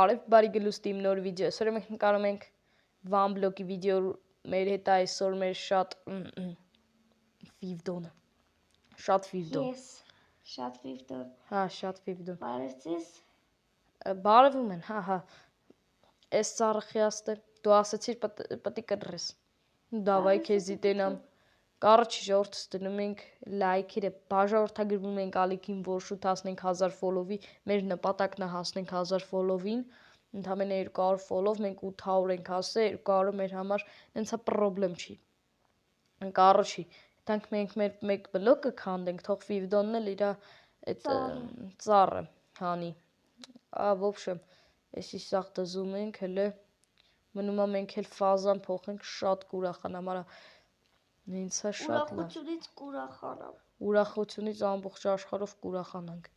Բարև բարի գլուստի իմ նոր վիդեո, այսօր մենք նկարում ենք One Block-ի վիդեո մեր հետ այսօր մեր շատ Վիվդոնը, շատ Վիվդոն։ Ես, շատ Վիվդոն։ Հա, շատ Վիվդոն։ Բարև ձեզ։ Բարևում են, հա, այս ծառը խիաստ է, դու ասացիր պտի կտրես, դավայ քեզի տենամ, կարը չի ժողովրդս դնում ենք լայքերը, բաժանորդագրվում ենք ալիքին, որ շուտ հասնենք 1000 ֆոլովի, մեր նպատակն է հասնենք 1000 ֆոլովին, ընդամենը 200 ֆոլով, մենք 800 ենք հասել, 200-ը մեր համար նենցա պրոբլեմ չի, կարը չի, տանք մենք մեր մեկ բլոկը քանդենք, թող Վիվդոնն էլ իրա ծառը հանի, в общем, եսի սաղ դզում ենք, հլը, մնում է մենք էլ ֆազան փոխենք, շատ կուրախանամ, արա, նենցա շատ լավ։ Ուրախությունից կուրախանամ։ Ուրախությունից ամբողջ աշխարհով կուրախանանք։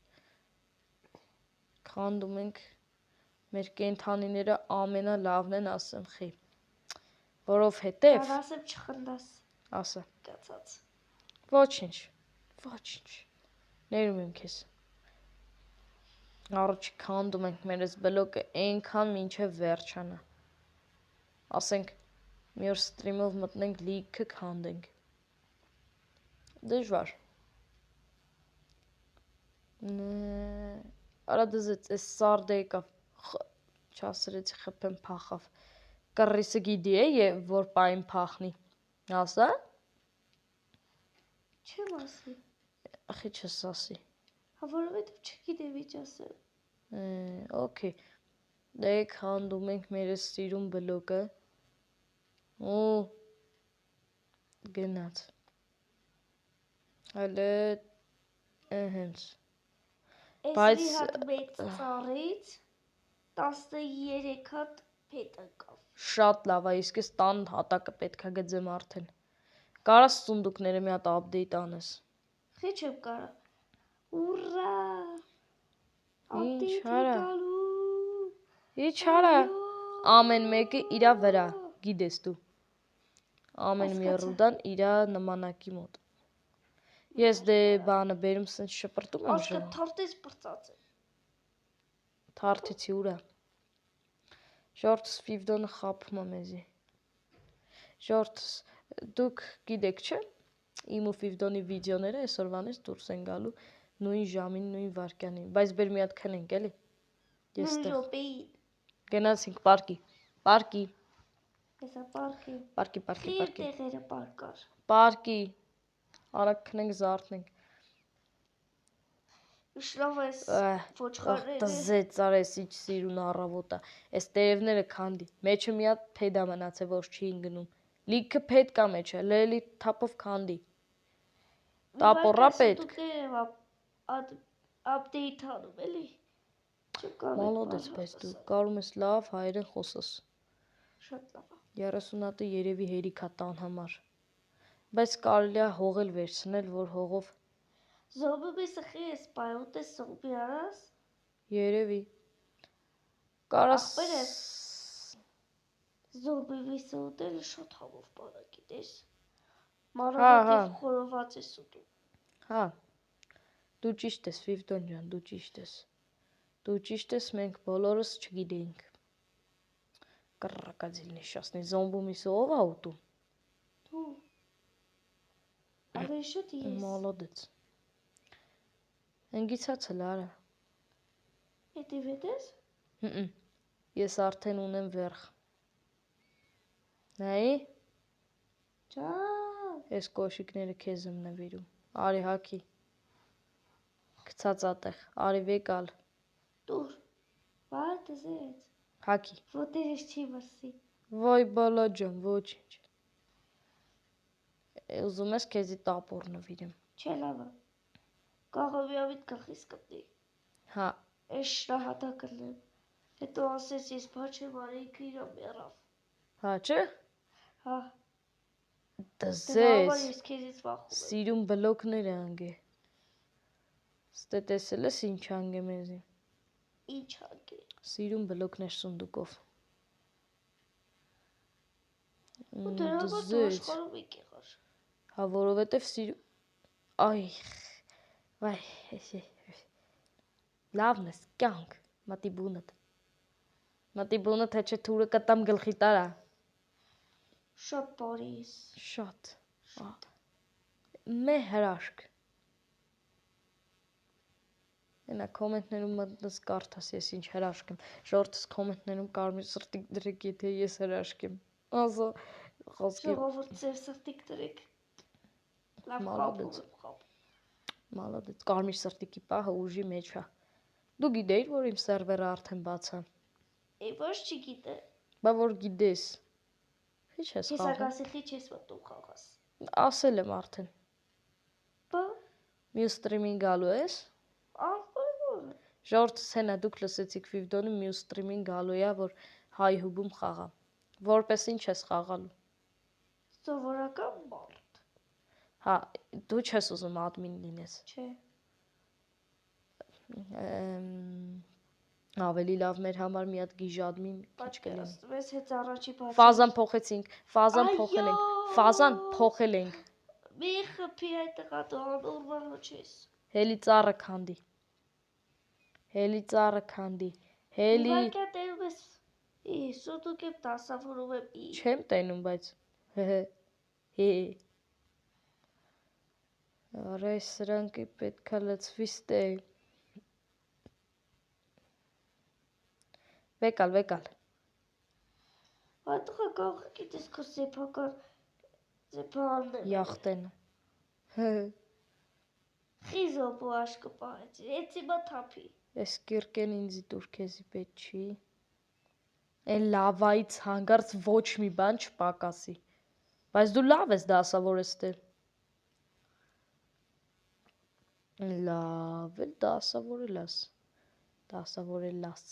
Քանդում ենք մեր կենթանիները ամենալավն են, ասեմ խի։ Որովհետև Դա ասեմ չխնդաս։ Ասա։ Կացած։ Ոչինչ։ Ներում եմ քեզ։ Առաջ քանդում ենք մեր այս բլոկը այնքան մինչև վերջանա։ Ասենք մի օր ստրիմով մտնենք լիքը քանդենք։ Դժվար։ Արա դզեց այս սարդը եկավ, չասրեցի խպեմ փախավ, կռիսը գիդի է, որ պային փախնի, ասա? Չեմ ասի։ Ախի չես ասի։ Հա որովհետև չգիտեմ ինչ ասեմ։ Okay, դե քանդում ենք մեր սիրուն բլոկը, ու գնաց, հələ հենց, Այս մի հատ մեծ ծառից 13 հատ փետ ընկավ։ Շատ լավ է, իսկ ես 10 հատակը պետք է գծեմ արդեն, կարաս սունդուկները մի հատ update անես։ Խի չեմ կարա, ուրա, Ինչ արա, ամեն մեկը իրա վրա, գիտես դու, ամեն մի ռուդան իրա նմանակի մոտ, ես դե բանը բերում սենց շպրտում եմ Աշկա թարտես պրծած եմ։ Թարթեցի ուրա, ժորդս Վիվդոնը խապում է մեզի, ժորդս, դուք գիտեք չէ, իմ ու Վիվդոնի վիդեոները այսօրվանից դուրս են գալու նույն ժամին, նույն վարկյանին, բայց բեր մի հատ քնենք էլի, նույն րոպեին, գնացինք պարկի, հեսա պարկի, պարկի, խիր տեղերը պարկար, պարկի, արագ քնենք զարթնենք, Իշլով ես ոչխարները, տզեց արես իչ սիրուն առավոտա, ես տերևները քանդի, մեջը մի հատ փեդ է մնացել, որ չի ընգնում, լիքը փեդ կա մեջը, լելի թապով քանդի, տապորա պետք, update անում էլի, մալոդեց, բայց դու կարում ես լավ հայերեն խոսես, շատ լավ, 30 հատը երևի հերիք է տան համար, բայց կարելի է հողել վերցնել, որ հողով, Զոմբի սխի ես պայ, ուտես զոմբի արաս, երևի, կարաս, աղբեր ես, զոմբի վիսը ուտելը շատ համով բանա գիտես, մանավատիվ խորոված ես ուտում, հա, դու ճիշտ ես Վիվդոն ջան, դու ճիշտ ես, մենք բոլորս չգիտեինք, կռակաձիլ նեշասնի, զոմբու միսը ով է ուտում, դու, ավելի շուտ ես, մալոդեց, ընգիցած հլա արա, հետի վետ ես, ես արդեն ունեմ վերխ, նայի, ես կոշիկները քեզ եմ նվիրում, արի հաքի, կցած ատեղ, արի վեկալ, դուր, վար դզեց, հաքի, ոտերես չի վրսի, վայ բալա ջան, ոչինչ, ուզում ես քեզի տապոր նվիրեմ, չէ լավը, կաղովյավիտ կախիս կպնի, հա, ես շրահատա կրնեմ, հետո ասես ես բաչ եմ արինքը իրա մերավ, հա չէ, հա, դզեց, քեզից վախում եմ, սիրուն բլոկները անգե, ստե տեսել ես ինչ անգե մեզի, ինչ անգե, սիրուն բլոկներ սունդուկով, ու դրա համար դու աշխարում եք եղար, հա որովհետև սիրուն, այ, վայ, լավն ես, կյանք, մատի բունըտ, Մտի բունը թե չէ թուրը կտամ գլխի տարա։ Շատ բարիս։ Շատ։ Մե հրաշք։ Այնա կոմենտներում մտնես կարդաս ես ինչ հրաշք եմ։ Շորտս կոմենտներում կարմիր սրտիկ դրեք, եթե ես հրաշք եմ։ Ասա խոսքի։ Ժողովուրդ ձեր սրտիկ դրեք։ Լավ խապ։ Մալադեց, կարմիր սրտիկի պահը ուժի մեջ է։ Դու գիտեիր, որ իմ սերվերը արդեն բաց է։ Ոչ չգիտե։ Բա որ գիտես։ Ինչ ես Ես խաղում։ ագասելի չես մտնում խաղաս։ Ասել եմ արդեն։ Բա Մյուս ստրիմին գալու ես։ ահա։ Ժողովուրդս հենա դուք լսեցիք Վիվդոնը մյուս ստրիմին գալու է, որ հայհուբում խաղա։ Որպես ինչ ես խաղալու։ Սովորական մարդ։ Հա, դու չես ուզում ադմին լինես։ Չէ։ Ավելի լավ մեր համար մի հատ գիժ ադմին քիչ կլինի։ Պատկերացնես հենց առաջի բացի։ Ֆազան փոխեցինք, ֆազան փոխել ենք, ֆազան փոխել ենք։ Մի խփի այդ տղա դու անորմալ չես։ Հելի ծառը քանդի։ Հելի ծառը քանդի։ Հելի Իվարկա տենում ես։ Սուտուկ եմ դասավորում եմ։ Չեմ տենում, բայց հե։ Արա սրանք պետքա լցվի ստե։ Վեկալ։ Այդ տղա կարող գիտես քո սեփական սեփանն։ Յախտեն։ Խիզոբու աշկը պահեցի, էցի բա թափի։ Ես կիրկեն ինձի դուր քեզի պետք չի։ Այն լավայից հանգարց ոչ մի բան չպակասի։ Բայց դու լավ ես դասավորես դել։ Լավ էլ դասավորելաս։ Դասավորելաս։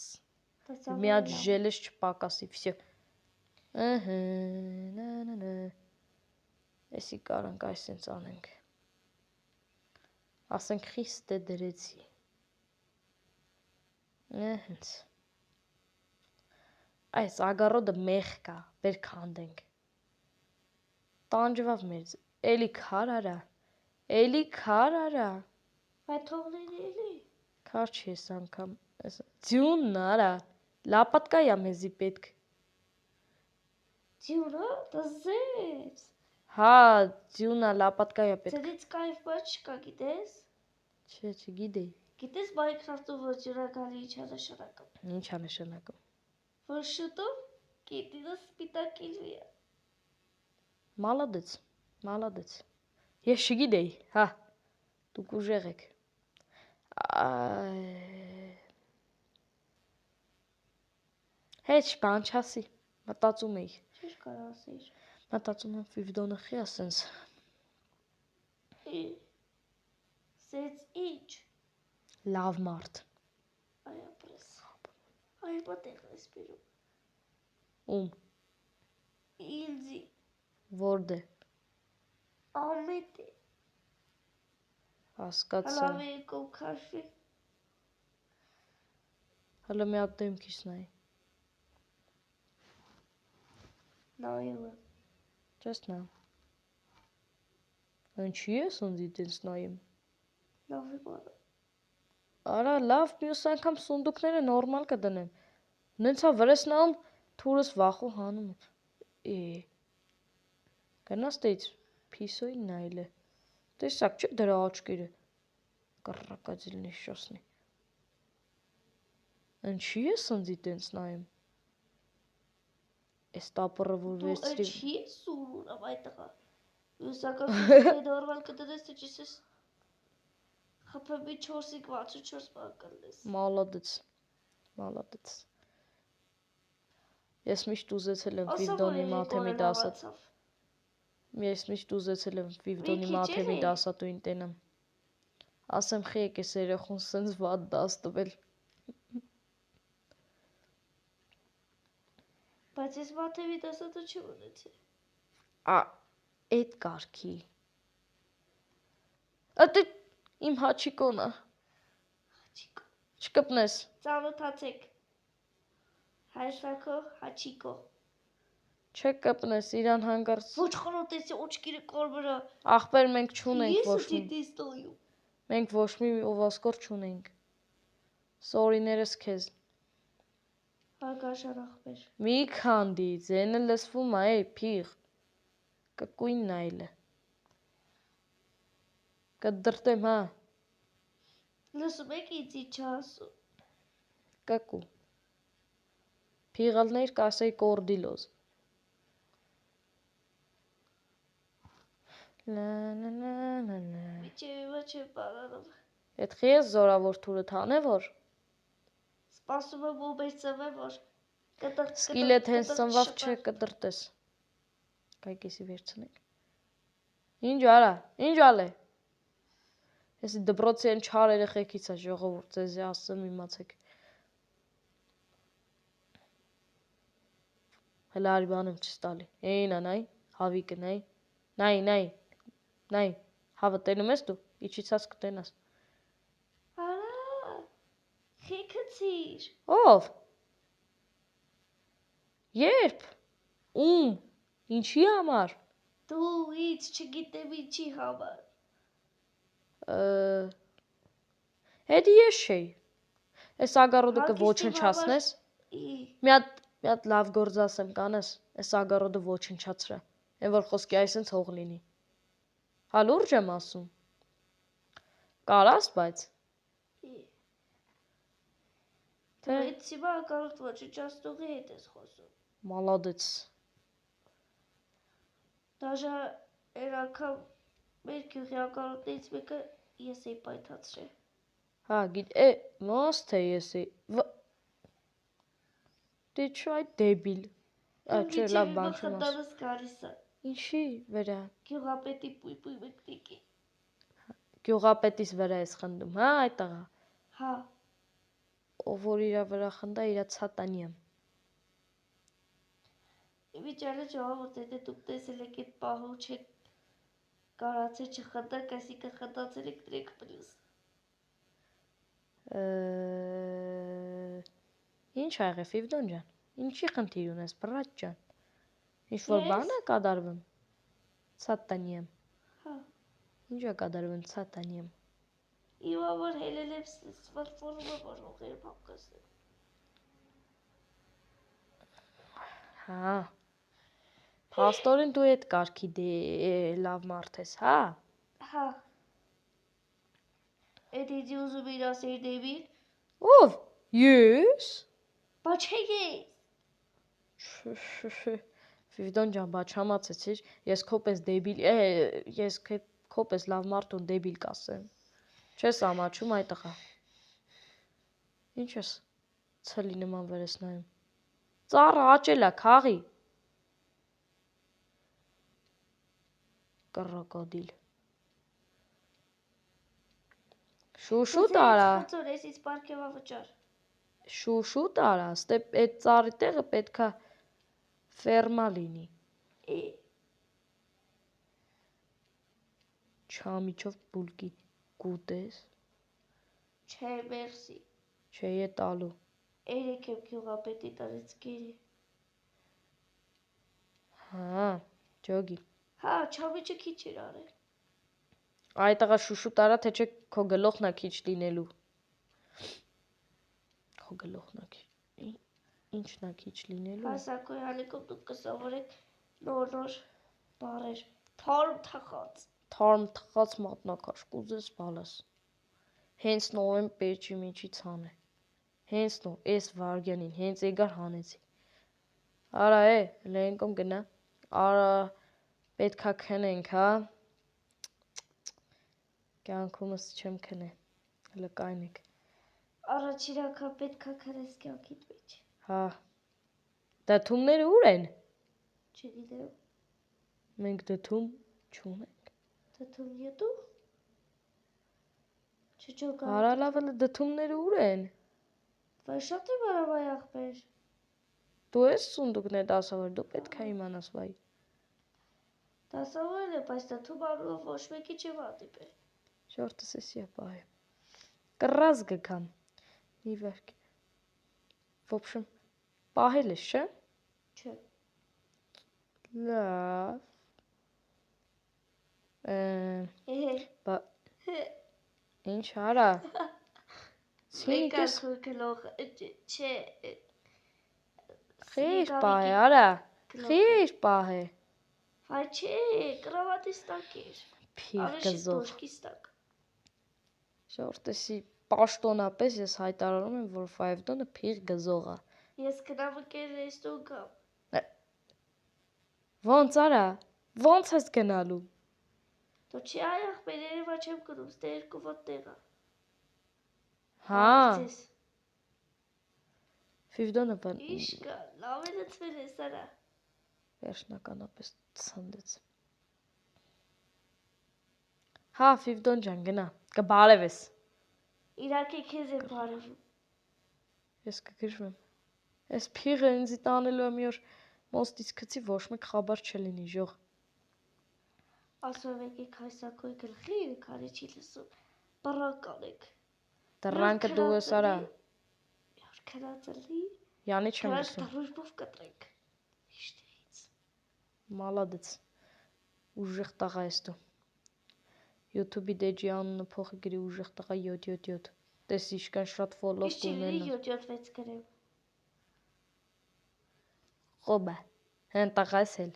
Մի հատ ժելես չպակասի, վсё։ Ըհը, նա։ Էսի կարանք այսպես անենք։ Ասենք խիստ է դրեցի։ Հենց։ Այս ագարոդը մեղք է, բեր քանդենք։ Տանջվավ մեզ, էլի քար արա։ Այդ թողնեն էլի։ Քար չի ես անգամ, ձյունն արա, լապատկայա մեզի պետք։ Ձյունը, դա զեց։ Հա, ձյունա, լապատկայա պետք։ Ձերից կայֆ բաց չկա, գիտես։ Չէ, չգիտեի։ Գիտես Minecraft-ում որ ջրակալի ինչա նշանակում։ Ինչ է նշանակում։ Որ շուտով կետինը սպիտակիլվի է։ Մալադեց։ Ես չգիտեի, հա, դուք ուժեղ եք։ Հեչ բան չասի, մտածում էի։ Ինչ կարող ասեիր։ Մտածում եմ Վիվդոնը խիա սենց։ Սենց ինչ։ Լավ մարդ։ Այա պրես։ Այա պատեղ ես բերում։ Ում։ Ինձի։ Որդ է։ Ամետ է։ Հասկացա։ Հլավ է եկով քաշվի։ Հլը մի հատ դեմքիս նայի։ Նայում եմ։ Just now։ Ինչի ես ունձի տենց նայեմ։ Լավ է բարը։ Արա լավ, մյուս անգամ սունդուկները նորմալ կդնեմ։ Նենցա վրես նայում, թուրս վախու հանում եմ։ Գնաս տեից փիսոյին նայել է։ Տեսակ չէ դրա աչքերը։ Կռակաձիլ նիշոսնի։ Ինչի ես ունձի տենց նայեմ։ Էս տապորը որ վերցրի։ Դու ինչի ես սուրում այդ տղա։ Մյուս անգամ սունդուկները նորմալ կդնես, թե չես խփմի 4-64 բան կլնես։ Մալադեց։ Ես միշտ ուզեցել եմ Վիվդոնի մաթեմի դասատ։ Ես միշտ ուզեցել եմ Վիվդոնի մաթեմի դասատուին տենամ։ Ասեմ խի եկես երեխուն սենց վատ դաս տվել։ Բայց ես մաթեմի դասատու չեմ ունեցել։ Էդ կարգի։ Ատե իմ հաչիկոնը։ Հաչիկո։ Չկպնես։ Ծանոթացեք։ Հայրշակո հաչիկո։ Չկպնես, իրան հանգարց։ Ոչ խնոտեցի օչկիրը կարմրը։ Ախպեր մենք չունենք ոչ մի։ Ես դիտեստոյում։ Մենք ոչ մի ովասկոր չունենք։ Սորիներս քեզ։ Հարգարժան ախպեր։ Մի քանդի, ձենը լսվում է, փիղ։ Կկույնն այլ է։ Կդրտեմ, հա։ Լսում եք ինձ ինչ ասում։ Կկու։ Փիղալներ կասեի կորդիլոզ։ Միջև հիմա չեմ բանանում։ Էդ խես զորավոր թուրը թան է, որ։ Սպասում եմ ու մեր ծվեմ, որ Սկիլետ հենց ծնվավ չէ կդրտես։ Կայքեսի վերցնենք։ Ինչ արա, ինչ ալ է։ Ես դպրոցի են չար երեխեքից է ժողովուրդ, ձեզի ասեմ իմացեք։ Հələ արի բանեմ չես տալի։ Էինա, նայ, հավիկը, նայ, հավը տենում ես դու, իչիցած կտենաս։ Արա, խիքցիր։ Ով։ Երբ։ Ում։ Ինչի համար։ Դու ինձ չգիտեմ ինչի համար։ Էդի ես չէի։ Ես ագարոդը կոչնչացնես։ Մի հատ լավ գործ ասեմ կանես, ես ագարոդը ոչնչացրա։ Այն որ խոսքի այսինց հող լինի։ Հա լուրջ եմ ասում։ Կարաս, բայց։ Թե այդ հիմա ագարոդ ոչնչացնողի հետ ես խոսում։ Մալադեց։ Դաժա էր անգամ մեր գյուղի ագարոտներից մեկը ես էի պայթացրել։ Հա, ոնց թե ես էի։ Դե չէ այդ դեբիլ։ Չէ, լավ բան չեմ ասում։ Խնդանս գալիս է։ Ինչի վրա։ Գյուղապետի պույպույ մեկնիկի։ Գյուղապետիս վրա ես խնդում, հա, այդ տղա։ Հա։ Ով որ իրա վրա խնդա, իրա ցատանիամ։ Իվիճարը ժողովուրդ եթե դուք տեսել եք այդ պահու չեք կարացել չխնդակ, այսինքն խնդացել եք 3+։ Ինչ ա եղել Ֆիվդոն ջան։ Ինչի խնդիր ունես, բրատ ջան։ Ինչ որ բան է կատարվում։ Ցատանիամ։ Հա։ Ինչ է կատարվում ցատանիամ։ Իվա որ հելել եմ սմարթֆոնումը որ հողեր փակասել։ Հա։ Փաստորեն դու այդ կարգի լավ մարդ ես, հա։ Հա։ Էդ ինձ ուզում իր ասեի դեբիլ։ Ով։ Ես։ Բա չէ ես։ Ֆիվդոն ջան, բա չամացեցիր, ես քոպես դեբիլ, ես քոպես լավ մարդ ու դեբիլ կասեմ։ Չես ամաչում այդ տղա։ Ինչ ես ցելի նման վերես նայում։ Ծառը աճել է, քաղի։ Կռոկոդիլ։ Շուշուտ արա։ Խնդրում ես ինձ պարգևա վճար։ Շուշուտ արա, ստե այդ ծառի տեղը պետքա ֆերմա լինի։ Չամիչով բուլկի կուտես։ Չէ, մերսի։ Չէ, է տալու։ Երեք եմ գյուղապետի տնից գերի։ Հա, ջոգի։ Հա, չամիչը քիչ էր արել։ Այդ տղա շուշուտ արա, թե չէ քո գլոխն է քիչ լինելու։ Քո գլոխն է քիչ։ Ինչն է քիչ լինելու։ Հասակոյ հալիկում դուք կսովորեք նոր բառեր։ Թարմ թխած։ Թարմ թխած մատնաքաշ կուզես բալաս։ Հենց նոր եմ պերջի միջի ցանը։ Հենց նոր, էս վարգյանին, հենց եգար հանեցի։ Արա լենկոմ գնա։ Արա պետքա քնենք, հա։ Կյանքումս չեմ քնե։ Հələ կայնեք։ Առաջին անգամ պետքա քնես կյանքիդ մեջ։ Հա։ Դաթումները ուր են։ Չգիտեմ։ Մենք դաթում չունենք։ Դաթում յետու։ Չջոգա։ Արա լավը դաթումները ուր են։ Վայ շատ է բարավայ ախպեր։ Դու ես սունդուկն է դասավոր, դու պետքա իմանաս վայ։ Դասավորել է, բայց դաթում անունով ոչ մեկի չեմ հանդիպել։ Շորտս էս է պահեմ։ Կռազ գքամ։ Մի վերք։ В общем, պահել ես, չէ՞։ Չէ։ Լավ։ Բա ինչ արա։ Սինիկես գլոխ չէ։ Խիշ պահ է, արա։ Խիշ պահ է։ Հայ չէ, կրավատի ստակ էր։ Փիղ Արեշի գզող։ դոշկի ստակ։ Ժողովրդի պաշտոնապես ես հայտարարում եմ, որ 5 տոնը փիղ գզող է։ Ես կնավկեր ռեստոն գամ։ Ոնց արա։ Ոնց ես գնալու։ Դու չի այ ախպերերը վաչ եմ կնում, ստե երկու ոտ տեղը։ Հա։ 5 տոնը բան։ Իշ կա, լավ է լծվել ես արա։ Վերջնականապես ցնդեց։ Հա, 5 տոն ջան, գնա։ Կբարևես։ Իրակե քեզ եմ բարևում։ Ես կգրվեմ։ Այս փիղը ինձ տանելու է մի օր մոստից գցի ոչ մեկ խաբար չլինի ժող։ Ասում եք հայսակոյ գլխի, քանի չի լսում։ Բռնական եք։ Դրանքը դու ես արա։ Յոր քրածելի։ Յանի չեմ Քրած լսում։ դրուժբով կտրեք։ Իշտից։ Մալադեց։ Ուժեղ տղա ես դու։ YouTube-ի դեջի անունը փոխի գրի ուժեղ տղա 777։ Տես իշքան շատ ֆոլոու կունենա։ 776 գրեմ։ Խոբա։ Հեն տղա ես էլ։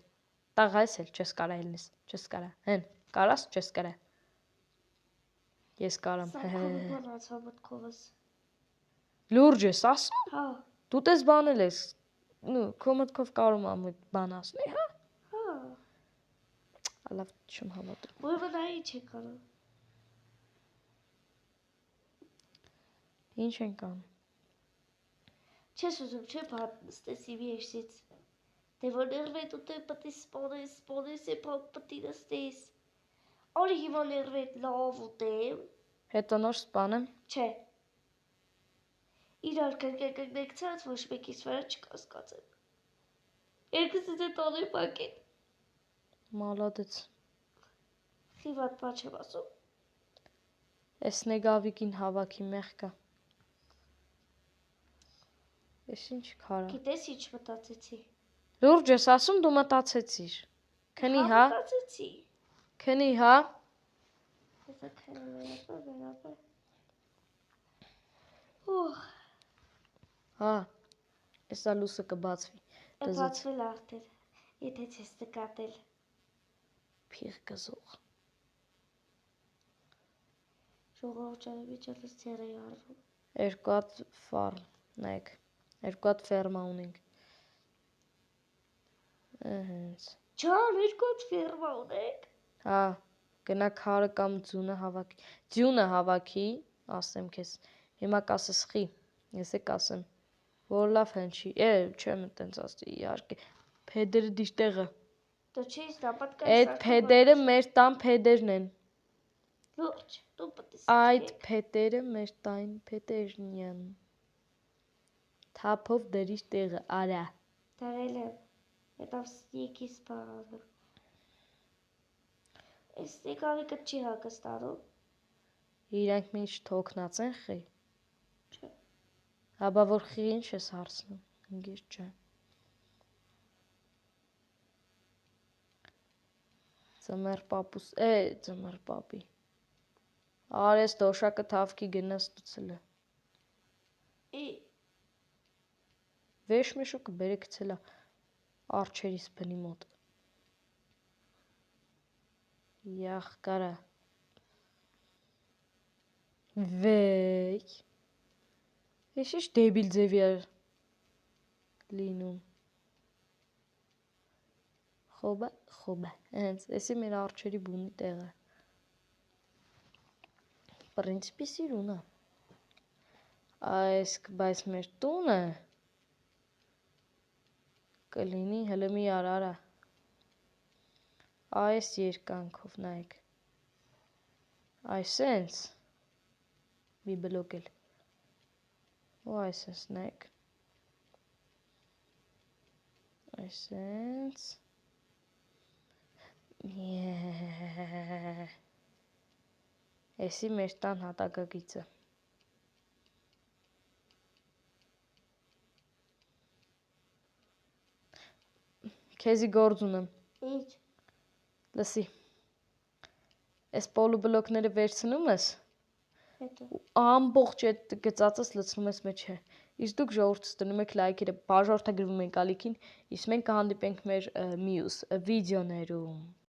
Տղա ես էլ չես կարա ելնես։ Չես կարա։ Հեն, կարաս չես կարա։ Ես կարամ։ Սակավի բանացա մտքովս։ Լուրջ ես ասում։ Հա։ Դու տես բանել ես։ Նու, քո մտքով կարող եմ ամոթ բան ասնի, հա։ Հա։ Լավ չեմ հավատում։ Ուրեմն այ ինչ է կարող։ Ինչ ենք անում։ Չես ուզում չէ բան նստեսի վիերսից։ Դե որ ներվետ ու դե պտի սպոնես է պտի նստես։ Արի հիմա ներվետ լավ ուտեմ։ Հետո նոր սպանեմ։ Չէ։ Իրար կրկնեկցած ոչ մեկից վրա չկասկածեմ։ Երկուսից է տոնի պակին։ Մալադեց։ Խիվատ բան չեմ ասում։ Էս նեգավիկին հավաքի մեղկա։ Էս ինչ քարա։ Գիտես ինչ մտածեցի։ Լուրջ ես ասում դու մտածեցիր։ Քնի հա։ Մտածեցի։ Քնի հա։ Հեսա քնի վերապա։ Ուխ։ Հա։ Էսա լուսը կբացվի։ Բացվել արդեն։ Եթե չես նկատել։ Փիղ գզող։ Ժողով ջարի ճալս ցերը արվում։ Երկու հատ ֆարմ, նայեք։ Երկու հատ ֆերմա ունենք։ Ահենց։ Ջան, երկու հատ ֆերմա ունեք։ Հա, գնա քարը կամ ձյունը հավաքի։ Ձյունը հավաքի, ասեմ քեզ։ Հիմա կասես խի։ Ես է կասեմ։ Որ լավ հնչի։ Չեմ տենց ասի, իհարկե։ Փեդերը դիշտեղը։ Դու չես դա պատկասը։ Այդ փեդերը մեր տան փեդերն են։ Լուրջ, դու պատի։ Այդ փեդերը մեր տան փեդերն են։ Թափով դրիշ տեղը, արա։ Դարել եմ։ Հետո ստիկի սպառը։ Այս ստիկավիկը չի հակստանում։ Իրանք միշտ թոքնած են խի։ Չէ։ Հաբա որ խի ինչ ես հարցնում, ինգիր ջան։ Ծմեր պապուս, ծմեր պապի։ Արես դոշակը թավքի գնաս տուցելը։ Վեշ մեշուկը բերը գցելա արջերիս բնի մոտ։ Յախ կարա։ Վեյ։ Ես ինչ դեբիլ ձևի էր լինում։ Խոբա, հենց, էսի մեր արջերի բունի տեղը։ Պրինցիպի սիրունա։ Բայց մեր տունը կլինի հլը մի արարա։ Այս երկանքով նայեք։ Այսենց մի բլոկ էլ։ Ու այսենց նայեք։ Այսենց Էսի մեր տան հատակագիծը։ Քեզի գործ ունեմ։ Ինչ։ Լսի։ Այս պոլու բլոկները վերցնում ես։ Հետո։ Ամբողջ այդ գծածս լցնում ես մեջը։ Իսկ դուք ժողովուրդս դնում եք լայքերը, բաժանորդագրվում եք ալիքին, իսկ մենք կհանդիպենք մեր մյուս վիդեոներում։